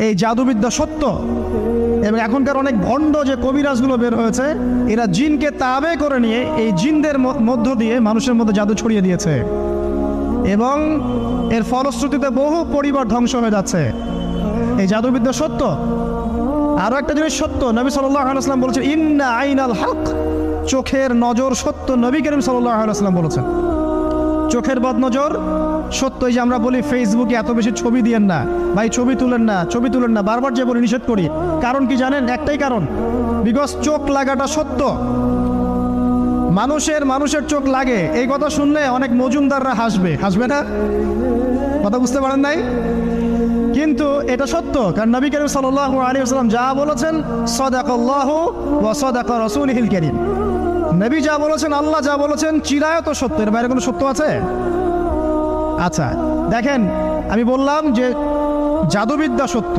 এই জাদুবিদ্যা সত্য। এবং এখনকার অনেক ভণ্ড যে কবিরাজগুলো বের হয়েছে, এরা জিনকে তাবে করে নিয়ে এই জিনদের মধ্য দিয়ে মানুষের মধ্যে জাদু ছড়িয়ে দিয়েছে, এবং এর ফলশ্রুতিতে বহু পরিবার ধ্বংস হয়ে যাচ্ছে। এই জাদুবিদ্যা সত্য। আরো একটা জিনিস সত্য, নবী সাল্লাল্লাহু আলাইহি ওয়াসাল্লাম বলেছেন ইন্না আইনাল হক, চোখের নজর সত্য। নবী করিম সাল্লাল্লাহু আলাইহি ওয়াসাল্লাম বলেছেন চোখের বদনজর সত্য। এই যে আমরা বলি ফেসবুকে এত বেশি ছবি দিয়েন না ভাই, ছবি তুলেন না, ছবি তুলেন না, বারবার যে বলি নিষেধ করি। কারণ কি জানেন? একটাই কারণ, বিকজ চোখ লাগাটা সত্য। মানুষের চোখ লাগে, এই কথা শুনলে অনেক মজুমদাররা হাসবে না? কথা বুঝতে পারেন নাই? কিন্তু এটা সত্য, কারণ নবী করিম সাল্লাল্লাহু আলাইহি ওয়াসাল্লাম যা বলেছেন, সাদাকাল্লাহু ওয়া সাদাকা রাসূলুহুল কারীম। নবী যা বলেছেন, আল্লাহ যা বলেছেন, চিরায়ত সত্য, এর বাইরে কোনো সত্য আছে? আচ্ছা দেখেন, আমি বললাম যে জাদুবিদ্যা সত্য,